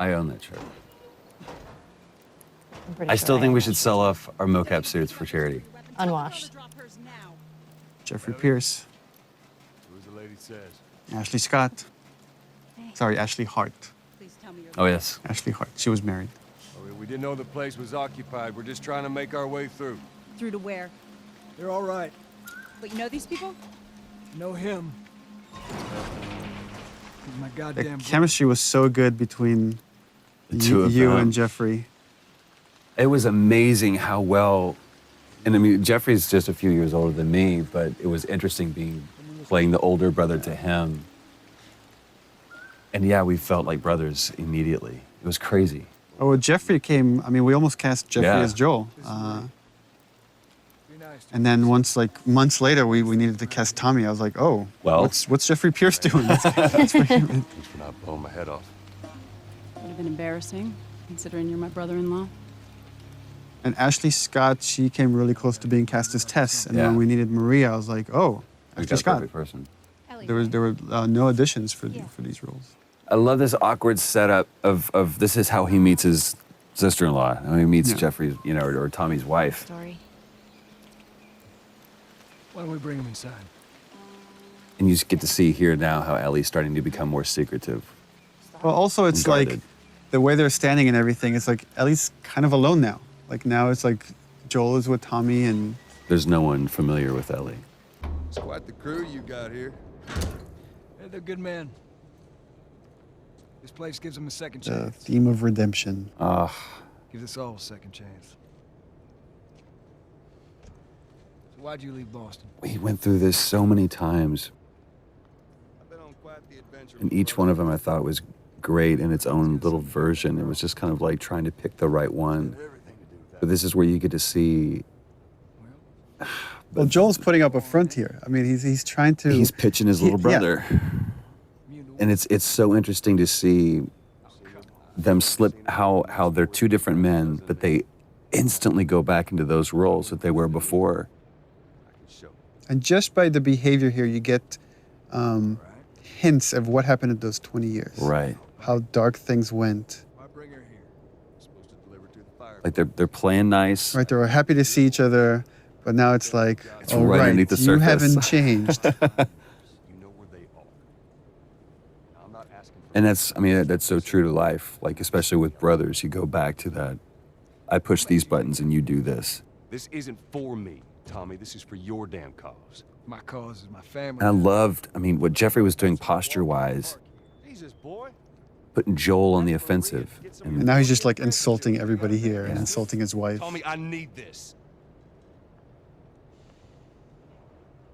I own that shirt. I'm pretty I sure still think we own should it. sell off our mocap suits for charity. Unwashed. Jeffrey Pierce. Who's the lady says? Ashley Scott. Sorry, Ashley Hart. Oh, yes. Ashley Hart. She was married. Oh, we didn't know the place was occupied. We're just trying to make our way through. Through to where? They're all right. But you know these people? Know him. He's my The goddamn chemistry was so good between The two of you them. and Jeffrey. It was amazing how well, and I mean, Jeffrey's just a few years older than me, but it was interesting playing the older brother to him. And yeah, we felt like brothers immediately. It was crazy. Oh, well, Jeffrey came, I mean, we almost cast Jeffrey Yeah. as Joel. And then once, like, months later, we needed to cast Tommy. I was like, oh, Well. what's Jeffrey Pierce doing? That's pretty good. Thanks for not blowing my head off. Would have been embarrassing, considering you're my brother-in-law. And Ashley Scott, she came really close to being cast as Tess. And Yeah. when we needed Maria, I was like, oh, We Ashley got the Scott. perfect person. There were no auditions for these roles. I love this awkward setup of this is how he meets his sister-in-law. How he meets Yeah. Jeffrey's, you know, or Tommy's wife. Story. Why don't we bring him inside? And you just get to see here now how Ellie's starting to become more secretive. Well, also, it's like Guarded. the way they're standing and everything. It's like Ellie's kind of alone now. Like now it's like Joel is with Tommy and There's no one familiar with Ellie. It's quite the crew you got here. Hey, they're good men. This place gives them a second the chance. theme of redemption. Gives us all a second chance. So why'd you leave Boston? We went through this so many times, I've been on quite the adventure. and each one of them I thought was great in its own little version. It was just kind of like trying to pick the right one. But this is where you get to see Well, Joel's putting up a front here. I mean, he's trying to. he's pitching his little yeah. brother. And it's so interesting to see them slip how they're two different men, but they instantly go back into those roles that they were before. And just by the behavior here, you get hints of what happened in those 20 years. Right. How dark things went. Why bring her here? Supposed to deliver to the fire. Like they're playing nice. Right, they were happy to see each other, but now it's like, It's oh, right right, underneath the you surface. haven't changed. You know where they are. I'm not asking for And that's, I mean, that's so true to life. Like, especially with brothers, you go back to that. I push these buttons and you do this. This isn't for me, Tommy. This is for your damn cause. My cause is my family. And I loved, I mean, what Jeffrey was doing posture-wise, Jesus, boy. putting Joel on the offensive. And And now he's just like insulting everybody here and insulting his wife. Tommy, I need this.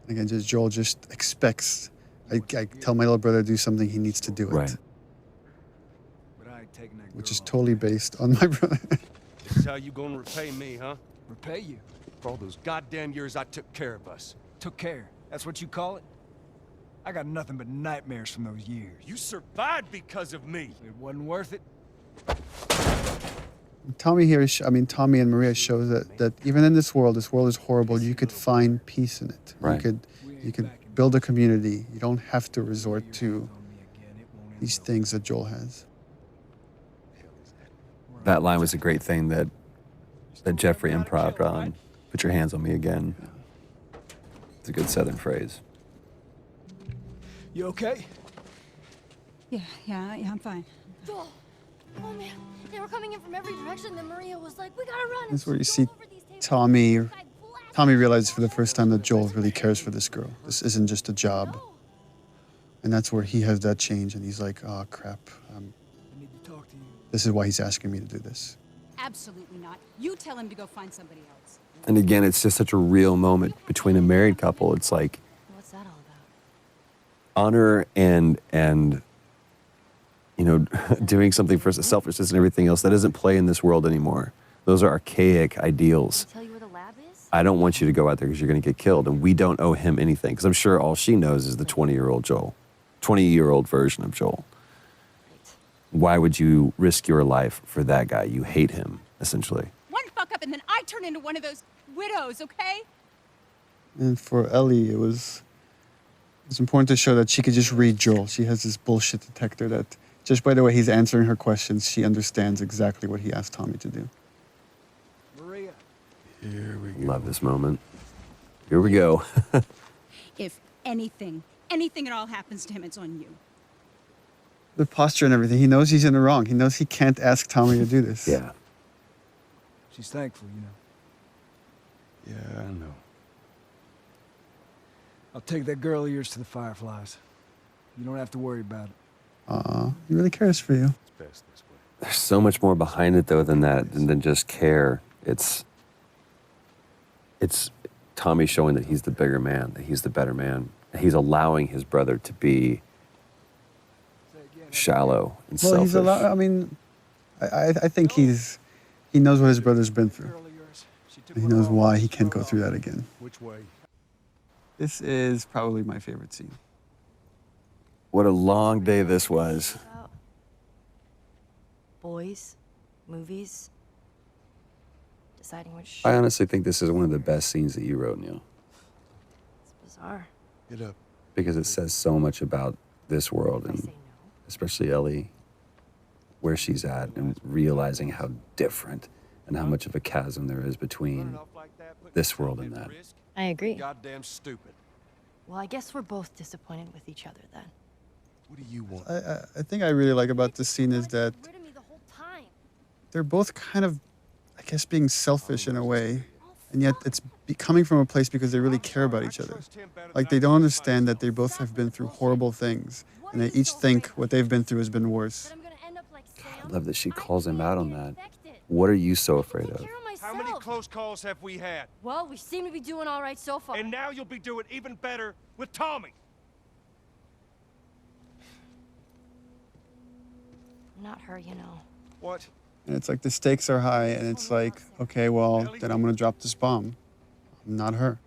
Again, just Joel just expects. I tell my little brother to do something, he needs to do it. Right. But I ain't taking that Which girl is off. totally based on my brother. This is how you gonna repay me, huh? Repay you. For all those goddamn years I took care of us. Took care. That's what you call it? I got nothing but nightmares from those years. You survived because of me. It wasn't worth it. Tommy here, Tommy and Maria show that even in this world is horrible, you could find peace in it. Right. You could build a community. You don't have to resort to these things that Joel has. that line was a great thing that Jeffrey improv'd on. Put your hands on me again. It's a good Southern phrase. You okay? Yeah, I'm fine. Joel! Oh man, they were coming in from every direction. Then Maria was like, "We gotta run." This is where you Jump see over these tables. Tommy. Guy blasted Tommy realizes for the first time that Joel really cares for this girl. This isn't just a job. No. And that's where he has that change, and he's like, oh, crap. I need to talk to you. This is why he's asking me to do this. Absolutely not. You tell him to go find somebody else. And again, it's just such a real moment between a married couple. It's like What's that all about? honor and you know, doing something for selfishness and everything else that doesn't play in this world anymore. Those are archaic ideals. Tell you where the lab is? I don't want you to go out there because you're going to get killed, and we don't owe him anything. Because I'm sure all she knows is the 20-year-old Joel, 20-year-old version of Joel. Why would you risk your life for that guy? You hate him, essentially. One fuck up and then I turn into one of those widows, okay? And for Ellie, it was important to show that she could just read Joel. She has this bullshit detector that Just by the way he's answering her questions, she understands exactly what he asked Tommy to do. Maria. Here we go. Love this moment. Here we go. If anything at all happens to him, it's on you. The posture and everything. He knows he's in the wrong. He knows he can't ask Tommy to do this. Yeah. She's thankful, you know. Yeah, I know. I'll take that girl of yours to the Fireflies. You don't have to worry about it. He really cares for you. It's best this way. There's so much more behind it though than that, than just care. It's Tommy showing that he's the bigger man, that he's the better man. He's allowing his brother to be shallow and Well, selfish. he's I mean, I think he knows what his brother's been through. Girl of yours, she took And he one knows off, why he she can't threw go it through off. that again. Which way? This is probably my favorite scene. What a long day this was. About boys, movies, deciding which. I honestly think this is one of the best scenes that you wrote, Neil, It's bizarre. Get up. because it says so much about this world I say and no. especially Ellie, where she's at, and realizing how different and how much of a chasm there is between Running off like that, putting this yourself world and at that. risk? I agree. Goddamn stupid. Well, I guess we're both disappointed with each other then. What do you want? I think I really like about this scene is that Rid of me the whole time. they're both kind of, I guess, being selfish in a way, and yet it's coming from a place because they really care about each other. Like they don't understand that they both have been through horrible things, and they each think what they've been through has been worse. But I'm gonna end up like Sam. I love that she calls him out on that. Infected. What are you so afraid Take of? care of How many myself. close calls have we had? Well, we seem to be doing all right so far. And now you'll be doing even better with Tommy. Not her, you know. What? And it's like the stakes are high, and it's like, okay, well, then I'm gonna drop this bomb. I'm not her.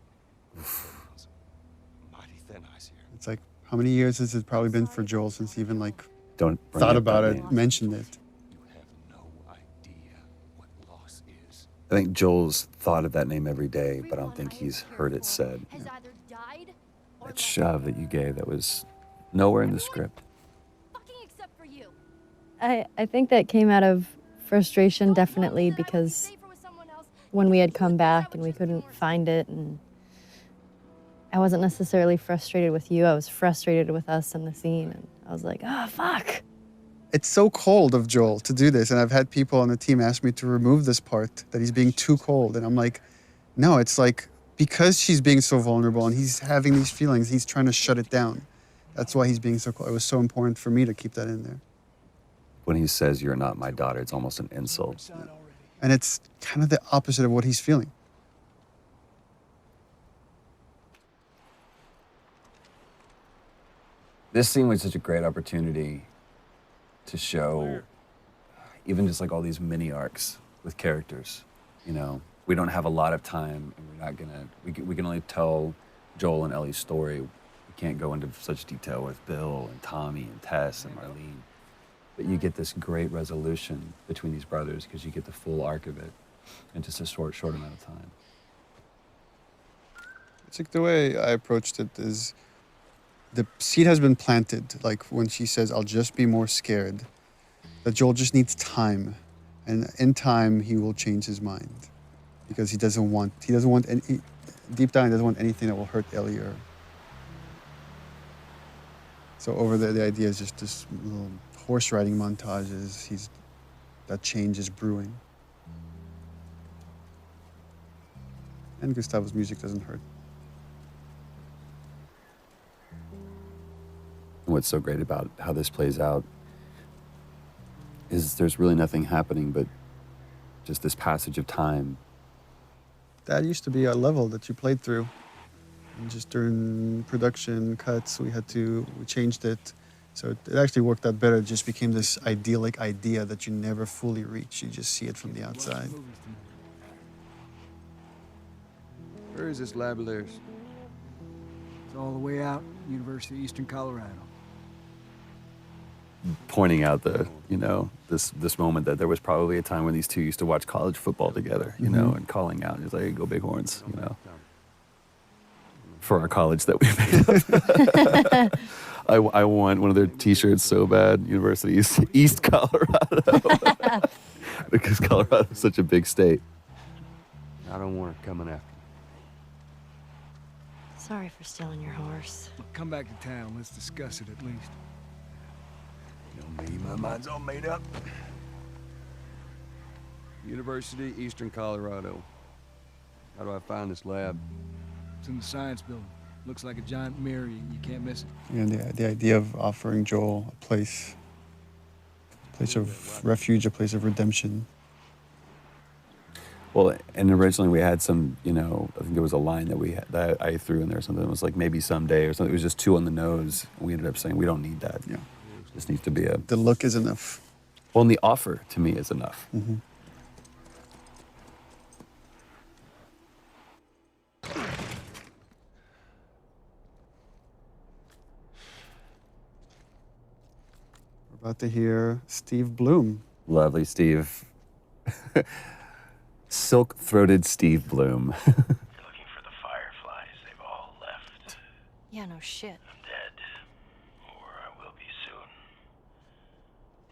Mighty thin ice here. It's like, how many years has it probably been for Joel since he even like Don't bring thought up that about it, name. mentioned it? You have no idea what loss is. I think Joel's thought of that name every day, but I don't think he's heard it said. Has either died or That left. shove that you gave that was nowhere in the script. Fucking except for you. I think that came out of frustration, definitely, because when we had come back and we couldn't find it, and I wasn't necessarily frustrated with you, I was frustrated with us in the scene, and I was like, oh, fuck. It's so cold of Joel to do this, and I've had people on the team ask me to remove this part, that he's being too cold, and I'm like, no, it's like, because she's being so vulnerable and he's having these feelings, he's trying to shut it down. That's why he's being so cold. It was so important for me to keep that in there. When he says you're not my daughter, it's almost an insult. And it's kind of the opposite of what he's feeling. This scene was such a great opportunity to show even just like all these mini arcs with characters. You know, we don't have a lot of time, and we're not gonna. We can only tell Joel and Ellie's story. We can't go into such detail with Bill and Tommy and Tess and Marlene. But you get this great resolution between these brothers because you get the full arc of it in just a short amount of time. It's like the way I approached it is the seed has been planted. Like when she says, I'll just be more scared, that Joel just needs time. And in time, he will change his mind because he doesn't want any, deep down, he doesn't want anything that will hurt Ellie or. So over there, the idea is just this little horse riding montages. That change is brewing. And Gustavo's music doesn't hurt. What's so great about how this plays out is there's really nothing happening but just this passage of time. That used to be a level that you played through. And just during production cuts, we changed it. So it actually worked out better. It just became this idyllic idea that you never fully reach. You just see it from the outside. Where is this lab of theirs? It's all the way out, University of Eastern Colorado. Pointing out this moment that there was probably a time when these two used to watch college football together, you know, and calling out, it's like, hey, go Bighorns, you know, for our college that we made up. I want one of their T-shirts so bad. University East Colorado, because Colorado is such a big state. I don't want her coming after me. Sorry for stealing your horse. Look, come back to town. Let's discuss it at least. You know me, my mind's all made up. University, Eastern Colorado. How do I find this lab? It's in the science building. Looks like a giant mirror. You can't miss it. And the idea of offering Joel a place of refuge, a place of redemption. Well, and originally we had some, I think there was a line that I threw in there or something. It was like maybe someday or something. It was just too on the nose. We ended up saying we don't need that. Yeah. This needs to be a. The look is enough. Well, and the offer to me is enough. Mm-hmm. We're about to hear Steve Bloom. Lovely Steve. Silk-throated Steve Bloom. You're looking for the fireflies. They've all left. Yeah, no shit. I'm dead. Or I will be soon.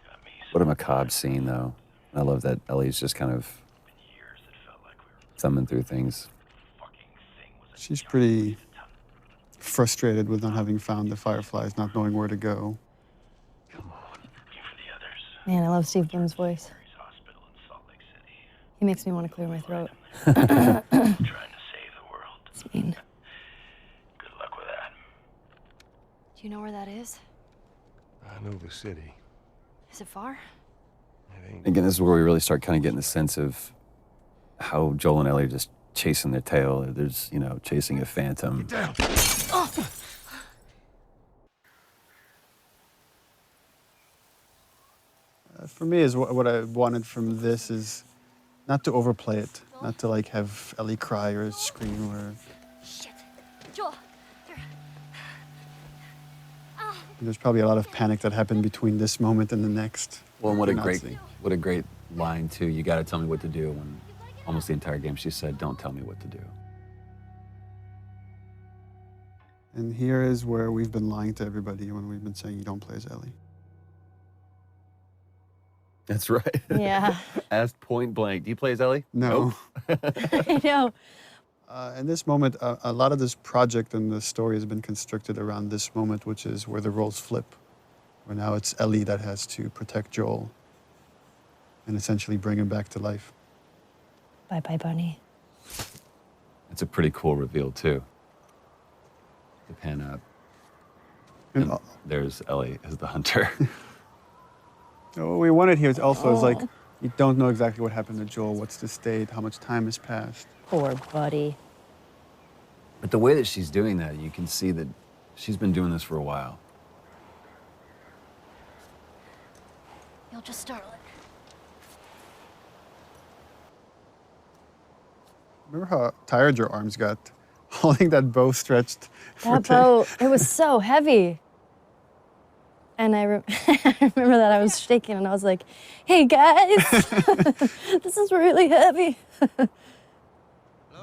Got me What a macabre scene, though. I love that Ellie's just kind of years that felt like we were thumbing through things. fucking thing was a She's pretty frustrated with not having found the fireflies, not knowing where to go. Come on. Looking for the others. Man, I love Steve Bloom's voice. Mary's Hospital in Salt Lake City. He makes me want to clear my throat. Trying to save the world. It's mean. Good luck with that. Do you know where that is? I know the city. Is it far? It ain't. Again, this is where we really start kind of getting the sense of how Joel and Ellie are just chasing their tail. There's, chasing a phantom. Down. For me, is what I wanted from this is not to overplay it, not to like have Ellie cry or scream or. Shit. Joel. Here. There's probably a lot of panic that happened between this moment and the next. Well, and what Not a great line too. You got to tell me what to do. When almost the entire game she said, "Don't tell me what to do." And here is where we've been lying to everybody when we've been saying you don't play as Ellie. That's right. Yeah. Asked point blank. Do you play as Ellie? No. I know. In this moment, a lot of this project and the story has been constructed around this moment, which is where the roles flip. Where now it's Ellie that has to protect Joel and essentially bring him back to life. Bye-bye, Bunny. It's a pretty cool reveal too. To pan up. And And there's Ellie as the hunter. what we wanted here is also is like, you don't know exactly what happened to Joel, what's the state, how much time has passed. Poor buddy. But the way that she's doing that, you can see that she's been doing this for a while. You'll just startle it. Remember how tired your arms got holding that bow stretched? That bow, it was so heavy. And I remember that I was shaking and I was like, hey guys, this is really heavy.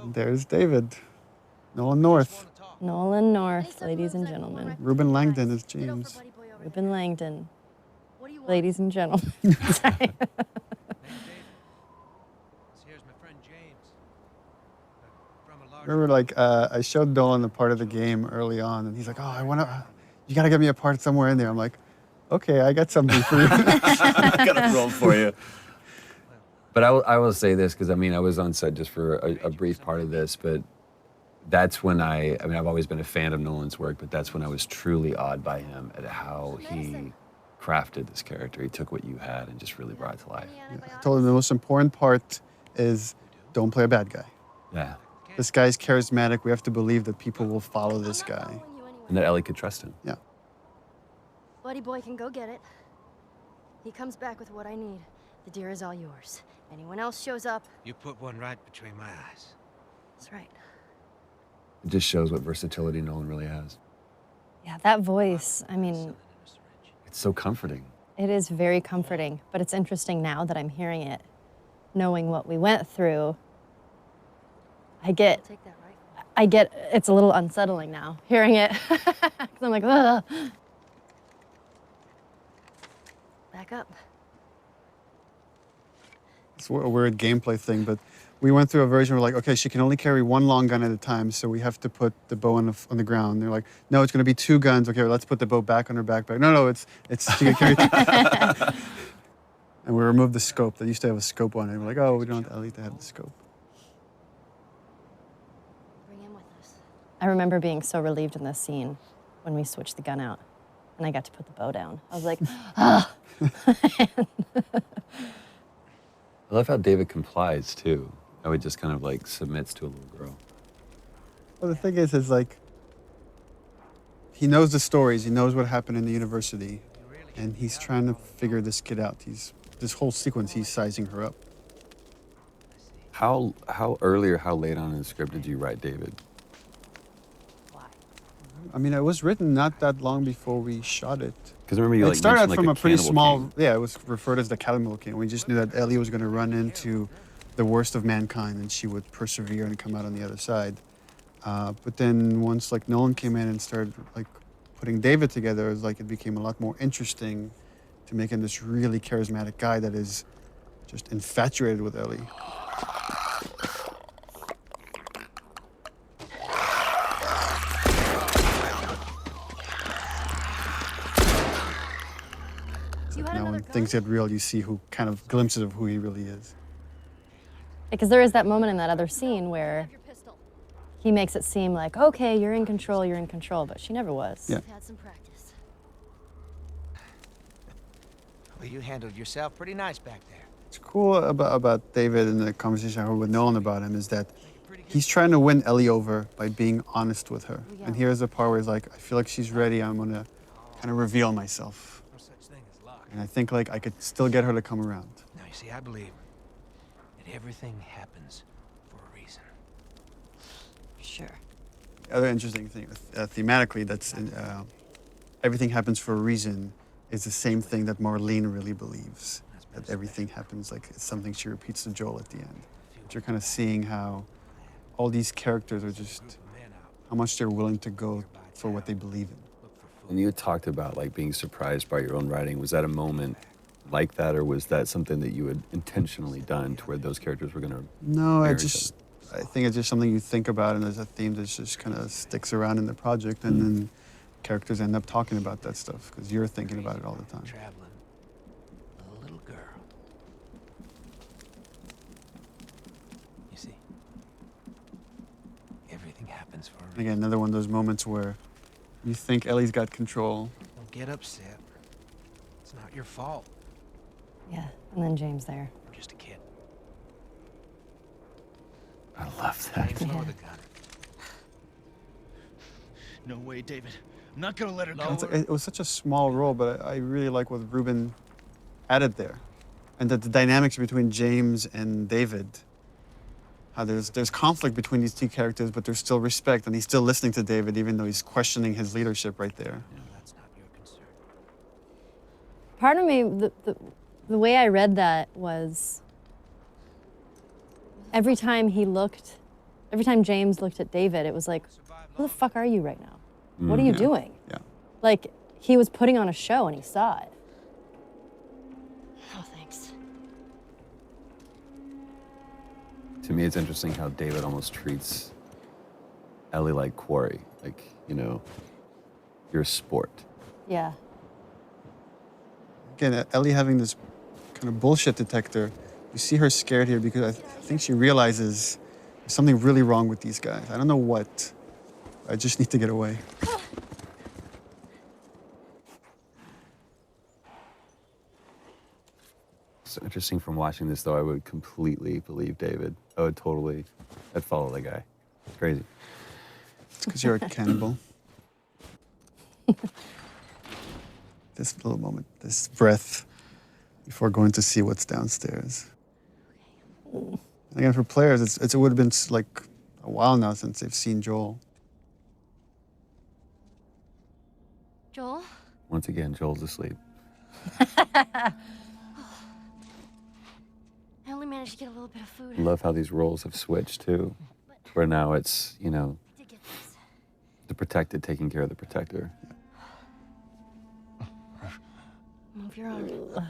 There's David. Nolan North. Nolan North, ladies and gentlemen. Ruben Langdon is Get over James. Buddy Boy over Ruben Langdon, What do you want? ladies and gentlemen. Sorry. Here's my friend James. From a large Remember, like, I showed Dolan a part of the game early on, and he's like, oh, you gotta get me a part somewhere in there. I'm like, okay, I got something for you. I got a role for you. But I will say this, because I was on set just for a brief part of this, but that's when I've always been a fan of Nolan's work, but that's when I was truly awed by him at how he crafted this character. He took what you had and just really brought it to life. I told him the most important part is don't play a bad guy. Yeah. This guy's charismatic. We have to believe that people will follow this guy. And that Ellie could trust him. Yeah. Buddy Boy can go get it. He comes back with what I need. The deer is all yours. Anyone else shows up, You put one right between my eyes. that's right. It just shows what versatility Nolan really has. Yeah, that voice, It's so comforting. it is very comforting, but it's interesting now that I'm hearing it, knowing what we went through. Take that rifle. It's a little unsettling now, hearing it. 'Cause I'm like, ugh. Back up. It's a weird gameplay thing, but we went through a version where like, okay, she can only carry one long gun at a time, so we have to put the bow on the ground. They're like, no, it's going to be 2 guns. Okay, well, let's put the bow back on her backpack. No, it's she can carry 2. And we removed the scope. They used to have a scope on it. We're like, oh, we don't want Ellie to have the scope. Bring him with us. I remember being so relieved in this scene when we switched the gun out and I got to put the bow down. I was like, ah. I love how David complies too. How he just kind of like submits to a little girl. Well, the thing is like, he knows the stories. He knows what happened in the university. And he's trying to figure this kid out. This whole sequence, he's sizing her up. How early or how late on in the script did you write David? I mean, it was written not that long before we shot it. Because remember you It like started mentioned, from like, a pretty cannibal small, king. yeah, it was referred as the Cannibal King. We just knew that Ellie was going to run into the worst of mankind and she would persevere and come out on the other side. But then once like Nolan came in and started like putting David together, it was like it became a lot more interesting to make him this really charismatic guy that is just infatuated with Ellie. Now when things get real, you see who kind of glimpses of who he really is. Because there is that moment in that other scene where he makes it seem like, okay, you're in control, but she never was. Yeah. Had some practice. Well, you handled yourself pretty nice back there. What's cool about David and the conversation I had with Nolan about him is that he's trying to win Ellie over by being honest with her. And here's the part where he's like, I feel like she's ready. I'm going to kind of reveal myself. No such thing as luck. And I think like I could still get her to come around. Now, you see, I believe that everything happens for a reason. Sure. The other interesting thing, thematically, that's everything happens for a reason is the same thing that Marlene really believes. That everything happens like it's something she repeats to Joel at the end. But you're kind of seeing how all these characters are just, how much they're willing to go for what they believe in. When you talked about like being surprised by your own writing, was that a moment like that, or was that something that you had intentionally done to where those characters were going to? No, I think it's just something you think about, and there's a theme that just kind of sticks around in the project, and then characters end up talking about that stuff because you're thinking about it all the time. Traveling with a little girl. You see, everything happens for a reason. Again, another one of those moments where you think Ellie's got control. Don't get upset. It's not your fault. Yeah, and then James there. I'm just a kid. I love that. James, lower the gun. No way, David. I'm not gonna let her go. It was such a small role, but I really like what Ruben added there. And that the dynamics between James and David, how there's conflict between these two characters, but there's still respect, and he's still listening to David, even though he's questioning his leadership right there. No, that's not your concern. Part of me, the way I read that was every time James looked at David, it was like, who the fuck are you right now? What are you doing? Yeah. Like, he was putting on a show and he saw it. Oh, thanks. To me, it's interesting how David almost treats Ellie like quarry. Like, you know, you're a sport. Yeah. Again, Ellie having this kind of bullshit detector, you see her scared here because I think she realizes there's something really wrong with these guys. I don't know what. I just need to get away. So interesting from watching this, though, I would completely believe David. I'd follow the guy. It's crazy. It's because you're a cannibal. This little moment, this breath before going to see what's downstairs. And again, for players, it would have been like a while now since they've seen Joel. Joel? Once again, Joel's asleep. I only managed to get a little bit of food. I love how these roles have switched, too. Where now it's, you know, I did get this. the protected taking care of the protector. Move your own.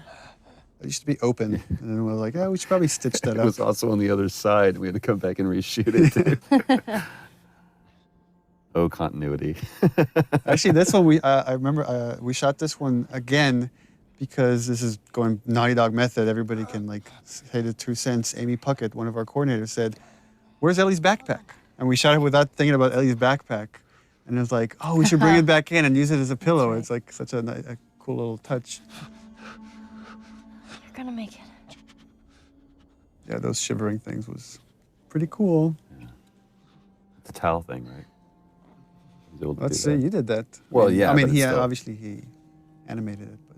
It used to be open, and then we were like, oh, we should probably stitch that It up. was also on the other side. We had to come back and reshoot it too. Oh, continuity. Actually, this one I remember we shot this one again because this is going Naughty Dog method. Everybody can like say the 2 cents. Amy Puckett, one of our coordinators, said, "Where's Ellie's backpack?" And we shot it without thinking about Ellie's backpack. And it was like, oh, we should bring it back in and use it as a pillow. right. It's like such a cool little touch. You're gonna make it. Yeah, those shivering things was pretty cool. The towel thing, right? He was able to Let's do see, that. you did that. Well, yeah, I mean, but he it's still- obviously he animated it, but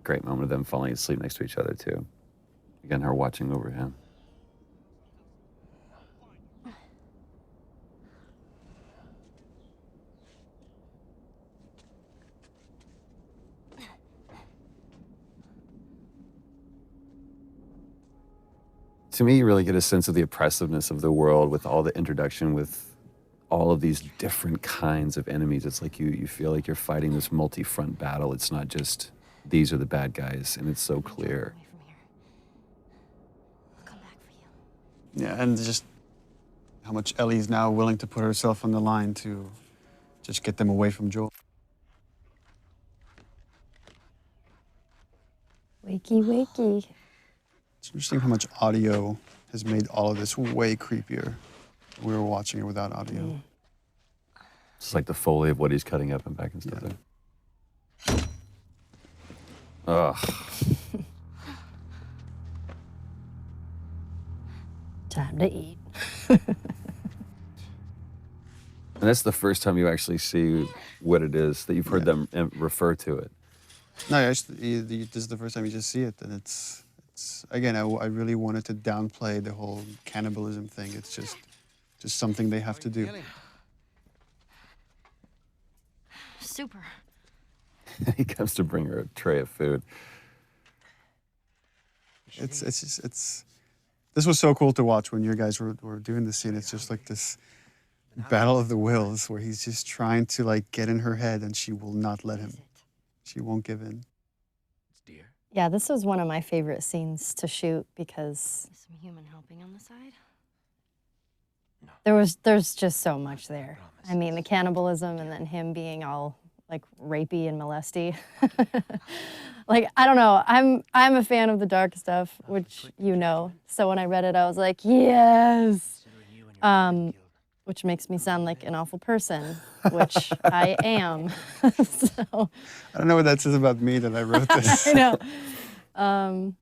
Great moment of them falling asleep next to each other too. Again, her watching over him. To me, you really get a sense of the oppressiveness of the world with all the introduction with all of these different kinds of enemies. It's like you feel like you're fighting this multi-front battle. It's not just these are the bad guys, and it's so clear. Away from here. I'll come back for you. yeah, and just how much Ellie's now willing to put herself on the line to just get them away from Joel. Wakey, wakey. It's interesting how much audio has made all of this way creepier. We were watching it without audio. It's like the Foley of what he's cutting up and back and stuff there. Ugh. Time to eat. And that's the first time you actually see what it is, that you've heard them refer to it. No, actually, this is the first time you just see it, and it's again, I really wanted to downplay the whole cannibalism thing. It's just something they have to do. Super. He comes to bring her a tray of food. This was so cool to watch when you guys were doing this scene. It's just like this battle of the wills where he's just trying to like get in her head, and she will not let him. She won't give in. It's dear. Yeah, this was one of my favorite scenes to shoot because Is some human helping on the side? there's just so much there. I mean, the cannibalism and then him being all like rapey and molesty. Like, I don't know. I'm a fan of the dark stuff, which you know. So when I read it, I was like, yes. Considering you and your brother killed. Which makes me sound like an awful person, which I am. So I don't know what that says about me that I wrote this. I know. I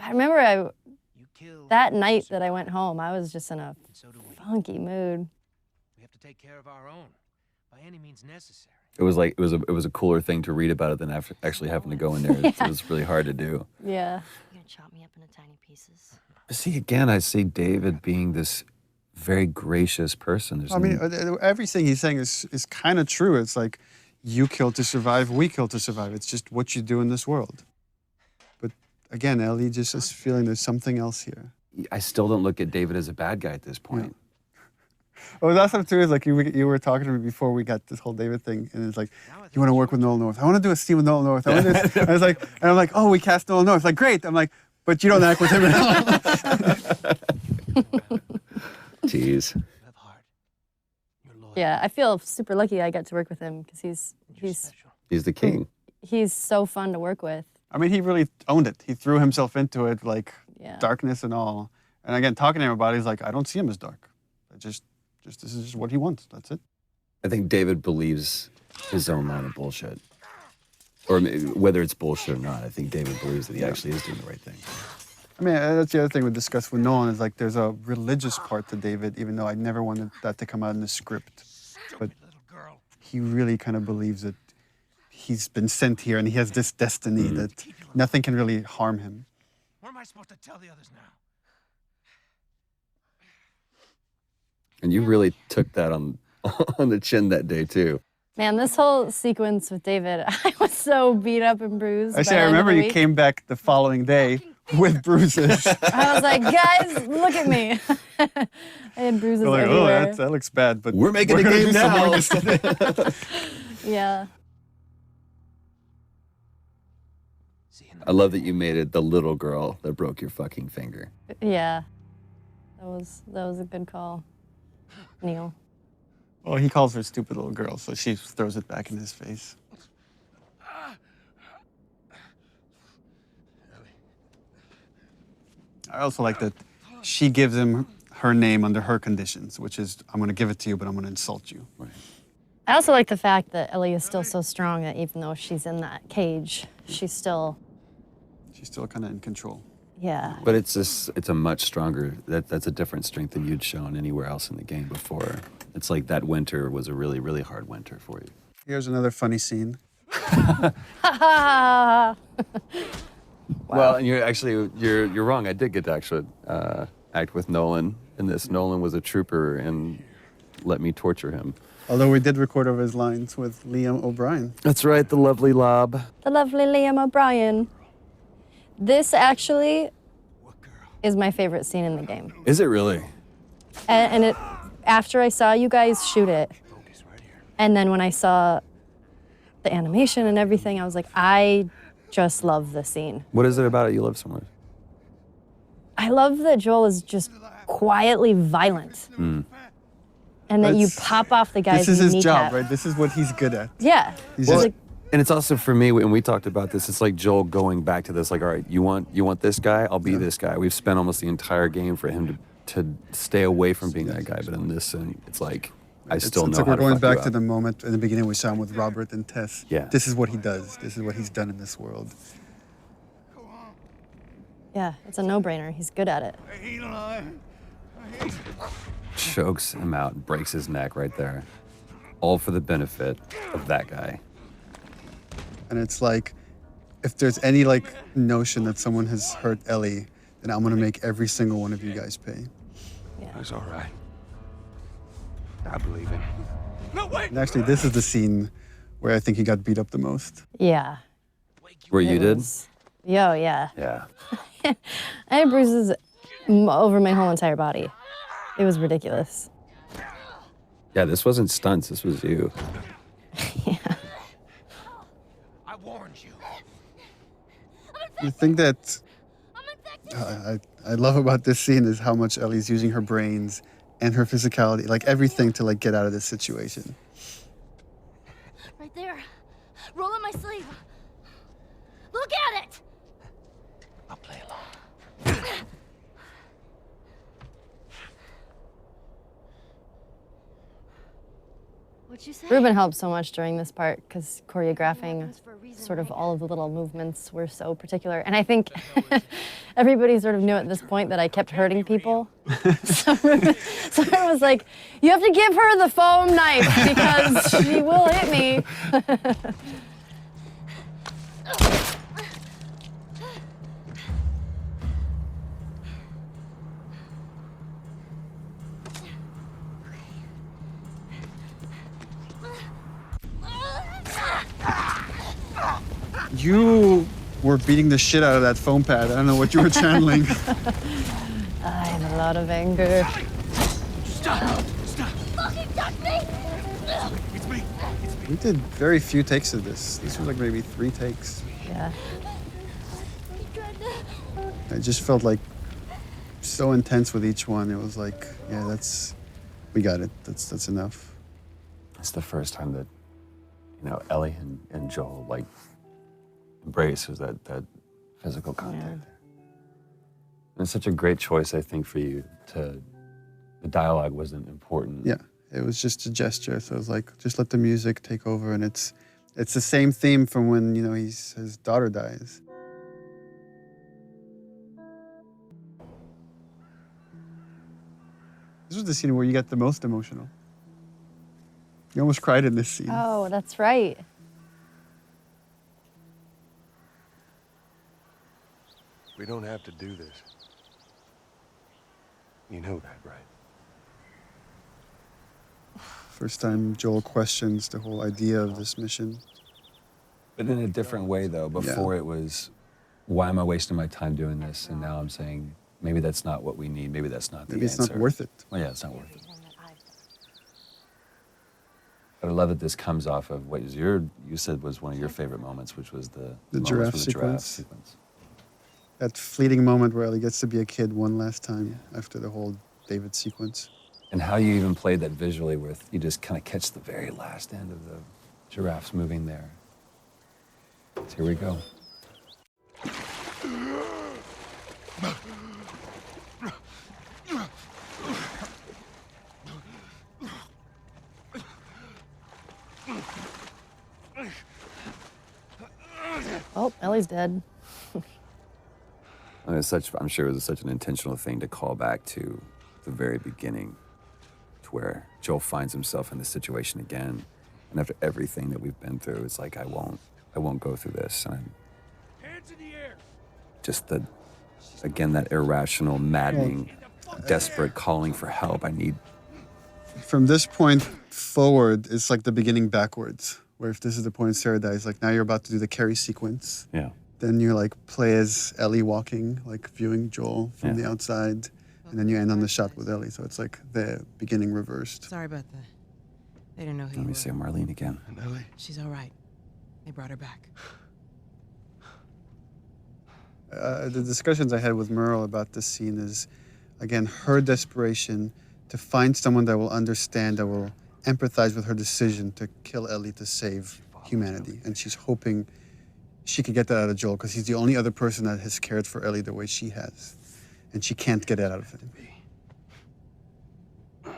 remember You killed. that night that I went home, I was just in a And so do we. funky mood. We have to take care of our own, by any means necessary. It was like it was a cooler thing to read about it than actually having to go in there. It was really hard to do. Yeah. You're gonna chop me up into tiny pieces. But see, again, I see David being this very gracious person. There's I mean, everything he's saying is kind of true. It's like you kill to survive, we kill to survive. It's just what you do in this world. But again, Ellie just is feeling there's something else here. I still don't look at David as a bad guy at this point. Oh, that's what too is like you were talking to me before we got this whole David thing, and it's like, you want to work with Noel North? I want to do a scene with Noel North. I want to do this. And I was like, and I'm like, oh, we cast Noel North. Like, great. I'm like, but you don't act with him at all. Jeez. You have heart. You're loyal. Yeah, I feel super lucky I got to work with him because You're special. He's the king. he's so fun to work with. I mean, he really owned it. He threw himself into it, like Yeah. darkness and all. And again, talking to him about it, he's like, I don't see him as dark. This is just what he wants. That's it. I think David believes his own line of bullshit. Or whether it's bullshit or not, I think David believes that he actually is doing the right thing. I mean, that's the other thing we discussed with Nolan is like there's a religious part to David, even though I never wanted that to come out in the script. But Little girl. he really kind of believes that he's been sent here and he has this destiny that nothing can really harm him. What am I supposed to tell the others now? And you really took that on the chin that day, too. Man, this whole sequence with David, I was so beat up and bruised. by Actually, the I end of remember the you week. came back the following day with bruises. I was like, guys, look at me. I had bruises We're like, oh, everywhere. that looks bad, but We're making a gonna game do some now. more this today. Yeah. I love that you made it the little girl that broke your fucking finger. Yeah. That was a good call, Neil. Well, he calls her stupid little girl, so she throws it back in his face. I also like that she gives him her name under her conditions, which is, I'm going to give it to you, but I'm going to insult you. Right. I also like the fact that Ellie is still so strong that even though she's in that cage, she's still kind of in control. Yeah. But it's a much stronger, that's a different strength than you'd shown anywhere else in the game before. It's like that winter was a really, really hard winter for you. Here's another funny scene. Wow. Well, and you're wrong. I did get to actually act with Nolan in this. Nolan was a trooper and let me torture him. Although we did record over his lines with Liam O'Brien. That's right, the lovely Lob. The lovely Liam O'Brien. This actually is my favorite scene in the game. Is it really? And it, after I saw you guys shoot it, and then when I saw the animation and everything, I was like, I just love this scene. What is it about it you love so much? I love that Joel is just quietly violent. And that you pop off the guy's This is his kneecap. job, right? This is what he's good at. Yeah. He's Well, just, and it's also for me, and we talked about this, it's like Joel going back to this, like, all right, you want this guy? I'll be this guy. We've spent almost the entire game for him to stay away from being that guy, but in this, and it's like, I still know it's like how we're to going fuck you back to up. the moment in the beginning we saw him with Robert and Tess. Yeah. This is what he does. This is what he's done in this world. Yeah, it's a no-brainer. He's good at it. Chokes him out and breaks his neck right there. All for the benefit of that guy. And it's like, if there's any like notion that someone has hurt Ellie, then I'm gonna make every single one of you guys pay. It's all right. I believe him. And actually, this is the scene where I think he got beat up the most. Yeah. Where you It did? was- Yo, yeah. Yeah. I had bruises over my whole entire body. It was ridiculous. Yeah, this wasn't stunts, this was you. Yeah. I warned you. The thing that I love about this scene is how much Ellie's using her brains and her physicality, like everything to like get out of this situation. Right there. Roll up my sleeve. Look at it! I'll play along. What'd you say? Ruben helped so much during this part because choreographing sort of all of the little movements were so particular. And I think everybody sort of knew at this point that I kept hurting people. So Ruben was like, you have to give her the foam knife because she will hit me. You were beating the shit out of that foam pad. I don't know what you were channeling. I have a lot of anger. Fucking touch me! We did very few takes of this. This was like maybe 3 takes. Yeah. It just felt like so intense with each one. It was like, yeah, we got it. That's enough. It's the first time that, Ellie and Joel, like, embraces that physical contact. Yeah. And it's such a great choice, I think, for you the dialogue wasn't important. Yeah, it was just a gesture. So it was like, just let the music take over. And it's the same theme from when, his daughter dies. This was the scene where you got the most emotional. You almost cried in this scene. Oh, that's right. We don't have to do this. You know that, right? First time Joel questions the whole idea of this mission. But in a different way, though. Before it was, why am I wasting my time doing this? And now I'm saying, maybe that's not what we need. Maybe that's not the Maybe it's answer. not worth it. Well, yeah, it's not worth it. But I love that this comes off of what you said was one of your favorite moments, which was the moments giraffe with the giraffe sequence. sequence. That fleeting moment where Ellie gets to be a kid one last time after the whole David sequence. And how you even played that visually with, you just kind of catch the very last end of the giraffes moving there. So here we go. Oh, Ellie's dead. And I'm sure it was such an intentional thing to call back to the very beginning, to where Joel finds himself in this situation again, and after everything that we've been through, it's like I won't go through this. And Hands in the air. just that irrational, maddening, desperate calling for help. I need. From this point forward, it's like the beginning backwards. Where if this is the point in Sarah dies, like now you're about to do the Carrie sequence. Yeah. Then you like play as Ellie walking, like viewing Joel from the outside, and then you end on the shot with Ellie. So it's like the beginning reversed. Sorry about that. They didn't know who Let you me were. say Marlene again. And Ellie. She's all right. They brought her back. The discussions I had with Merle about this scene is, again, her desperation to find someone that will understand, that will empathize with her decision to kill Ellie to save humanity. And she's hoping she could get that out of Joel because he's the only other person that has cared for Ellie the way she has. And she can't get that out of him. I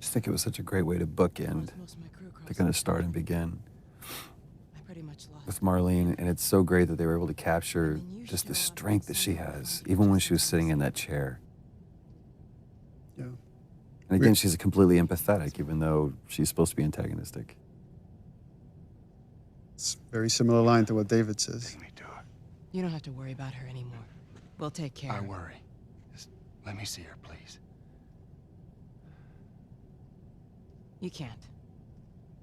just think it was such a great way to bookend, Most of my crew to kind of start and begin I pretty much lost. with Marlene. And it's so great that they were able to capture just the strength that she has, even when she was sitting in that chair. Yeah. And again, she's completely empathetic, even though she's supposed to be antagonistic. It's a very similar line to what David says. Take me to her. You don't have to worry about her anymore. We'll take care I of her. worry. Just let me see her, please. You can't.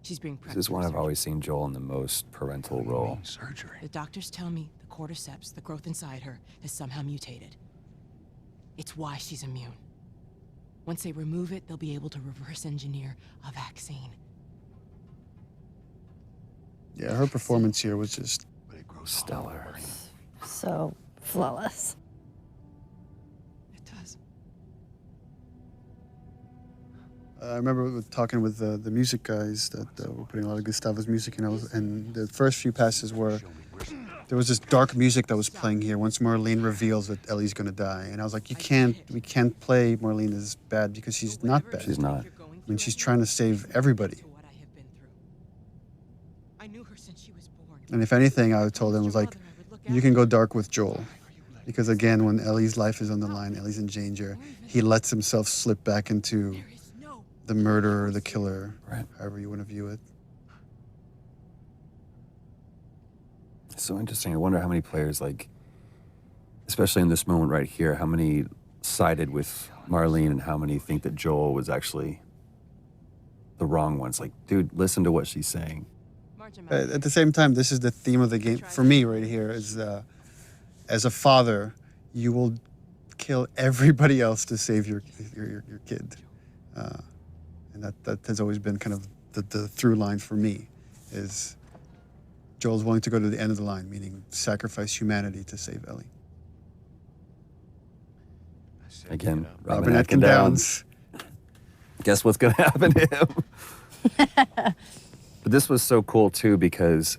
She's being This is when I've surgery. always seen Joel in the most parental role. Surgery. The doctors tell me the cordyceps, the growth inside her, has somehow mutated. It's why she's immune. Once they remove it, they'll be able to reverse engineer a vaccine. Yeah, her performance here was just But it grows Stellar. So flawless. It does. I remember talking with the music guys that were putting a lot of Gustavo's music in, and the first few passes were, there was this dark music that was playing here once Marlene reveals that Ellie's gonna die. And I was like, we can't play Marlene as bad because she's not bad. She's not. I mean, she's trying to save everybody. I knew her since she was born. And if anything, I told him, was like, you can go dark with Joel. Because again, when Ellie's life is on the line, Ellie's in danger, he lets himself slip back into the murderer, the killer, Right. however you want to view it. It's so interesting. I wonder how many players, like, especially in this moment right here, how many sided with Marlene and how many think that Joel was actually the wrong ones. Like, dude, listen to what she's saying. At the same time, this is the theme of the game for me right here. Is as a father, you will kill everybody else to save your kid, and that has always been kind of the through line for me. Is Joel's willing to go to the end of the line, meaning sacrifice humanity to save Ellie. Again, Robin Atkin Downs. Guess what's going to happen to him? But this was so cool, too, because,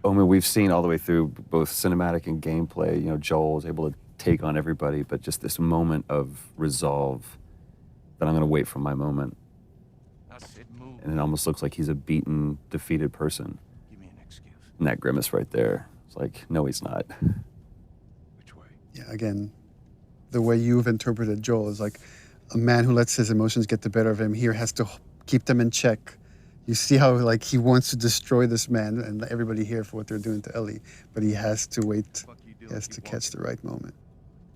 I mean, we've seen all the way through both cinematic and gameplay, you know, Joel is able to take on everybody, but just this moment of resolve that I'm going to wait for my moment. And it almost looks like he's a beaten, defeated person. Give me an excuse. And that grimace right there, it's like, no, he's not. Which way? Yeah, again, the way you've interpreted Joel is like a man who lets his emotions get the better of him here has to keep them in check. You see how like he wants to destroy this man and everybody here for what they're doing to Ellie, but he has to wait. He has to catch the right moment.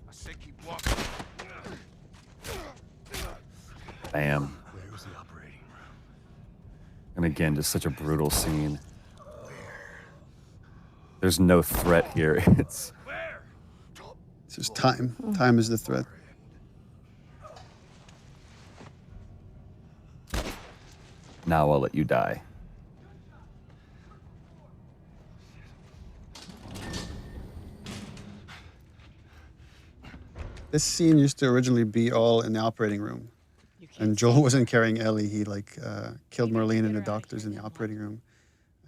I say keep walking. Bam. Where was the operating room? And again, just such a brutal scene. There's no threat here. It's It's just time. Time is the threat. Now I'll let you die. This scene used to originally be all in the operating room. And Joel wasn't carrying Ellie. He killed Marlene and the doctors in the operating room.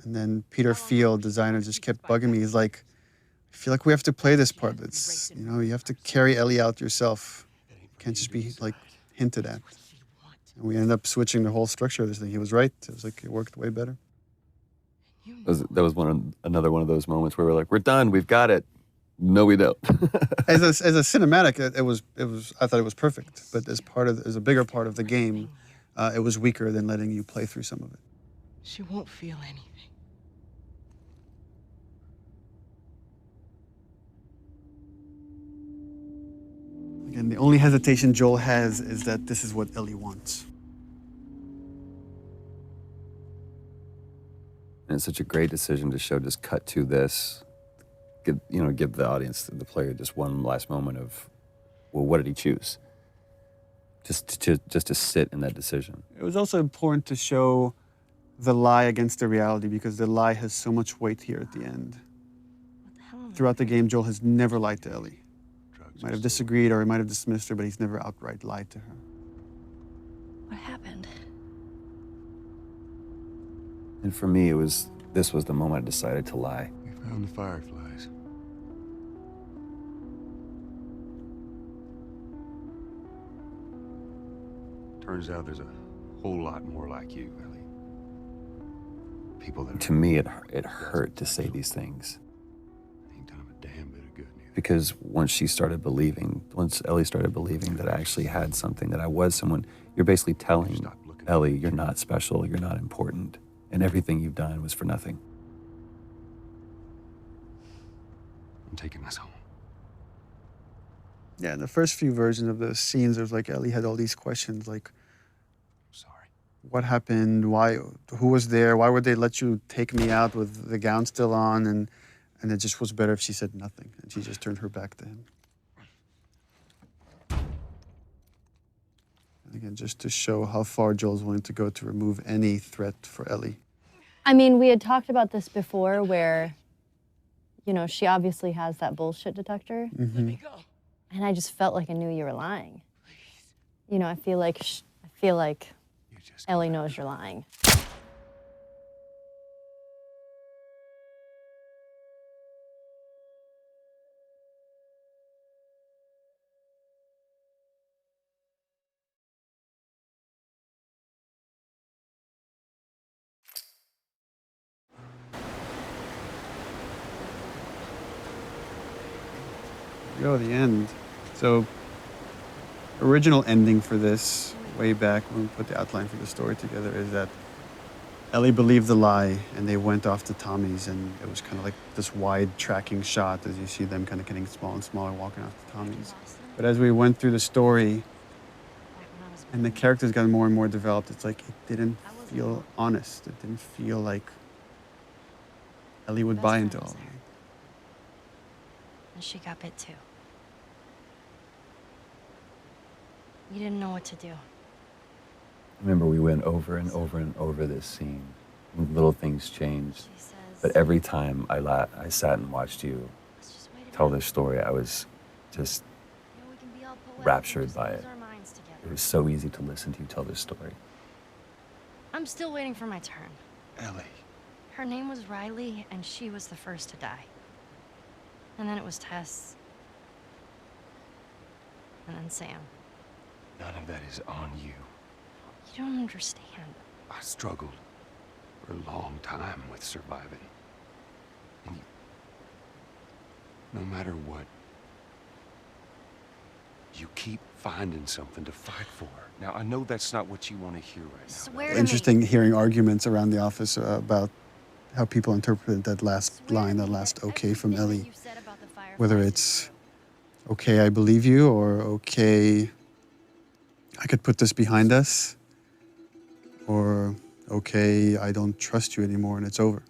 And then Peter Field, designer, just kept bugging me. He's like, I feel like we have to play this part. It's, you have to carry Ellie out yourself. It can't just be like hinted at. And we ended up switching the whole structure of this thing. He was right. It was like, it worked way better. That was another one of those moments where we're like, we're done, we've got it. No, we don't. As a cinematic, it was. I thought it was perfect. But as a bigger part of the game, it was weaker than letting you play through some of it. She won't feel anything. Again, the only hesitation Joel has is that this is what Ellie wants. And it's such a great decision to show, just cut to this, give the audience, the player, just one last moment of, well, what did he choose? Just to sit in that decision. It was also important to show the lie against the reality because the lie has so much weight here at the end. Throughout the game, Joel has never lied to Ellie. He might have disagreed or he might have dismissed her, but he's never outright lied to her. What happened? And for me, this was the moment I decided to lie. We found the fireflies. Turns out there's a whole lot more like you, Ellie. People that To me, it hurt to say these things. ain't done him a damn bit of good neither. Because once Ellie started believing that I actually had something, that I was someone, you're basically telling Ellie, you're not special, you're not important, and everything you've done was for nothing. I'm taking this home. Yeah, in the first few versions of the scenes, there's like Ellie had all these questions like, Sorry. what happened? Why? Who was there? Why would they let you take me out with the gown still on? And it just was better if she said nothing and she just turned her back to him. And again, just to show how far Joel's willing to go to remove any threat for Ellie. I mean, we had talked about this before where, she obviously has that bullshit detector. Let me go. And I just felt like I knew you were lying. I feel like Ellie knows you're lying. Go to the end. So, original ending for this, way back when we put the outline for the story together, is that Ellie believed the lie and they went off to Tommy's, and it was kind of like this wide tracking shot as you see them kind of getting smaller and smaller walking off to Tommy's. But as we went through the story and the characters got more and more developed, it's like it didn't feel honest. It didn't feel like Ellie would buy into all of it. And she got bit too. You didn't know what to do. Remember, we went over and over and over this scene. And little things changed. But every time I sat and watched you tell this story, I was just raptured by it. It was so easy to listen to you tell this story. I'm still waiting for my turn. Ellie. Her name was Riley, and she was the first to die. And then it was Tess. And then Sam. None of that is on you. You don't understand. I struggled for a long time with surviving. And no matter what, you keep finding something to fight for. Now, I know that's not what you want to hear right now. Swear to me. Interesting hearing arguments around the office about how people interpreted that last line, that last okay from Ellie. Whether it's, okay, I believe you, or okay, I could put this behind us, or okay, I don't trust you anymore and it's over.